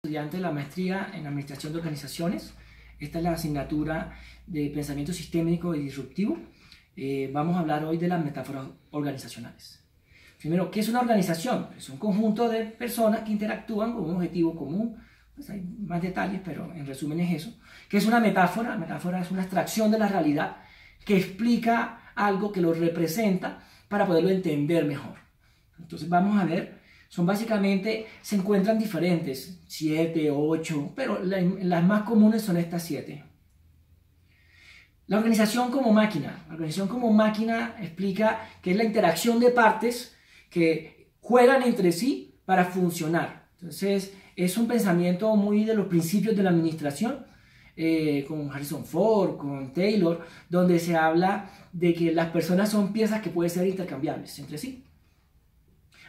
Estudiante de la maestría en Administración de Organizaciones. Esta es la asignatura de Pensamiento Sistémico y Disruptivo. Vamos a hablar hoy de las metáforas organizacionales. Primero, ¿qué es una organización? Es un conjunto de personas que interactúan con un objetivo común. Pues hay más detalles, pero en resumen es eso. ¿Qué es una metáfora? La metáfora es una abstracción de la realidad que explica algo, que lo representa para poderlo entender mejor. Entonces vamos a ver. Son básicamente, se encuentran diferentes, 7, 8, pero las más comunes son estas 7. La organización como máquina. La organización como máquina explica que es la interacción de partes que juegan entre sí para funcionar. Entonces, es un pensamiento muy de los principios de la administración, con Harrison Ford, con Taylor, donde se habla de que las personas son piezas que pueden ser intercambiables entre sí.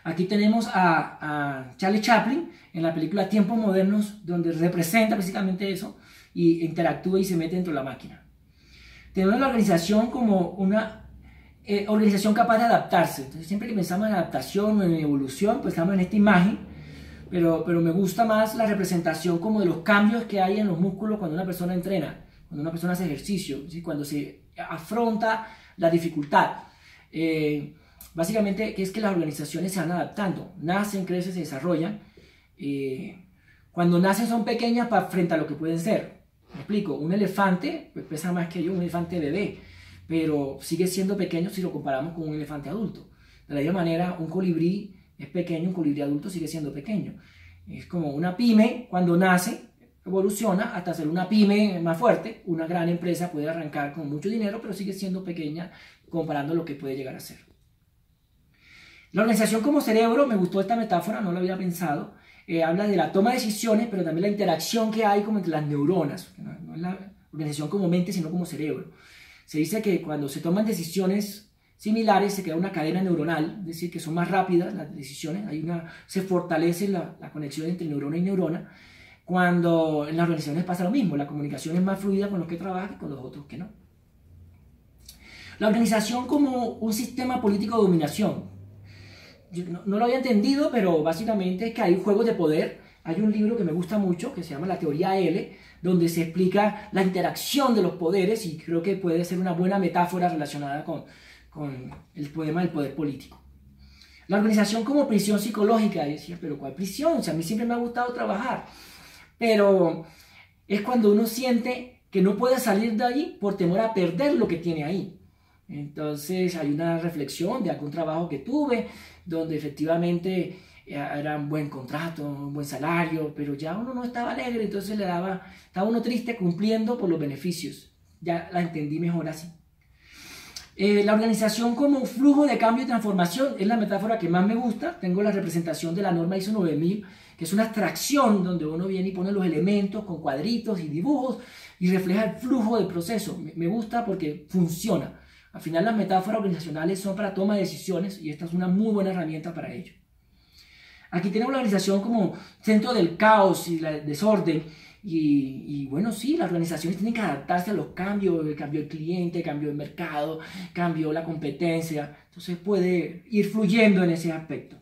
Aquí tenemos a Charlie Chaplin en la película Tiempos Modernos, donde representa precisamente eso y interactúa y se mete dentro de la máquina. Tenemos la organización como una organización capaz de adaptarse. Entonces, siempre que pensamos en adaptación o en evolución, pues estamos en esta imagen, pero me gusta más la representación como de los cambios que hay en los músculos cuando una persona entrena, cuando una persona hace ejercicio, ¿sí? Cuando se afronta la dificultad. Básicamente es que las organizaciones se van adaptando, nacen, crecen, se desarrollan. Cuando nacen son pequeñas frente a lo que pueden ser. Me explico, un elefante pues pesa más que yo, un elefante bebé, pero sigue siendo pequeño si lo comparamos con un elefante adulto. De la misma manera, un colibrí es pequeño, un colibrí adulto sigue siendo pequeño. Es como una pyme, cuando nace, evoluciona hasta ser una pyme más fuerte. Una gran empresa puede arrancar con mucho dinero, pero sigue siendo pequeña comparando lo que puede llegar a ser. La organización como cerebro, me gustó esta metáfora, no lo había pensado. Habla de la toma de decisiones, pero también la interacción que hay como entre las neuronas. No es la organización como mente, sino como cerebro. Se dice que cuando se toman decisiones similares se crea una cadena neuronal, es decir, que son más rápidas las decisiones, se fortalece la conexión entre neurona y neurona. Cuando en las organizaciones pasa lo mismo, la comunicación es más fluida con los que trabajan y con los otros que no. La organización como un sistema político de dominación. Yo no lo había entendido, pero básicamente es que hay juegos de poder. Hay un libro que me gusta mucho que se llama La Teoría L, donde se explica la interacción de los poderes y creo que puede ser una buena metáfora relacionada con el problema del poder político. La organización como prisión psicológica. Y decía, pero ¿cuál prisión? O sea, a mí siempre me ha gustado trabajar, pero es cuando uno siente que no puede salir de ahí por temor a perder lo que tiene ahí. Entonces hay una reflexión de algún trabajo que tuve, donde efectivamente era un buen contrato, un buen salario, pero ya uno no estaba alegre, entonces estaba uno triste cumpliendo por los beneficios. Ya la entendí mejor así. La organización como flujo de cambio y transformación es la metáfora que más me gusta. Tengo la representación de la norma ISO 9000, que es una abstracción donde uno viene y pone los elementos con cuadritos y dibujos y refleja el flujo del proceso. Me gusta porque funciona. Al final las metáforas organizacionales son para toma de decisiones y esta es una muy buena herramienta para ello. Aquí tenemos la organización como centro del caos y el desorden. Y bueno, sí, las organizaciones tienen que adaptarse a los cambios, el cambio del cliente, el cambio del mercado, cambio la competencia. Entonces puede ir fluyendo en ese aspecto.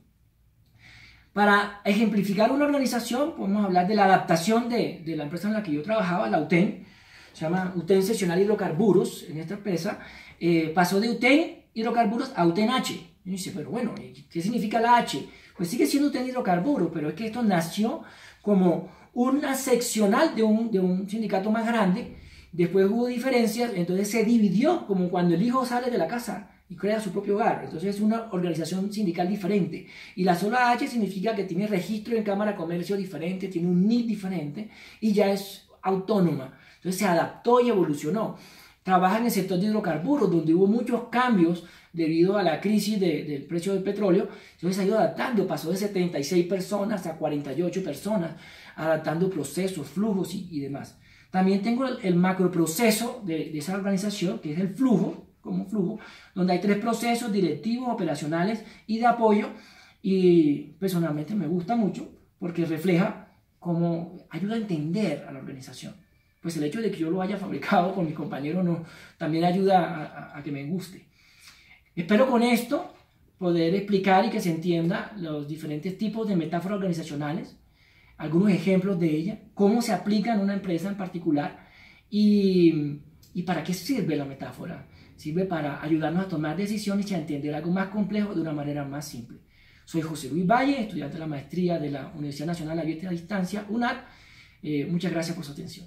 Para ejemplificar una organización, podemos hablar de la adaptación de la empresa en la que yo trabajaba, la UTEN. Se llama UTEN Seccional Hidrocarburos en esta empresa. Pasó de UTEN Hidrocarburos a UTEN H. Y dice, pero bueno, ¿qué significa la H? Pues sigue siendo UTEN Hidrocarburos, pero es que esto nació como una seccional de un sindicato más grande. Después hubo diferencias, entonces se dividió como cuando el hijo sale de la casa y crea su propio hogar. Entonces es una organización sindical diferente. Y la sola H significa que tiene registro en Cámara de Comercio diferente, tiene un NID diferente y ya es autónoma. Entonces se adaptó y evolucionó. Trabaja en el sector de hidrocarburos, donde hubo muchos cambios debido a la crisis del precio del petróleo. Entonces se ha ido adaptando, pasó de 76 personas a 48 personas, adaptando procesos, flujos y demás. También tengo el macroproceso de esa organización, que es el flujo, como flujo, donde hay 3 procesos directivos, operacionales y de apoyo. Y personalmente me gusta mucho porque refleja cómo ayuda a entender a la organización. Pues el hecho de que yo lo haya fabricado con mis compañeros también ayuda a que me guste. Espero con esto poder explicar y que se entienda los diferentes tipos de metáforas organizacionales. algunos ejemplos de ella, cómo se aplica en una empresa en particular y para qué sirve la metáfora. Sirve para ayudarnos a tomar decisiones y a entender algo más complejo de una manera más simple. Soy José Luis Valle, estudiante de la maestría de la Universidad Nacional Abierta a Distancia, UNAD. Muchas gracias por su atención.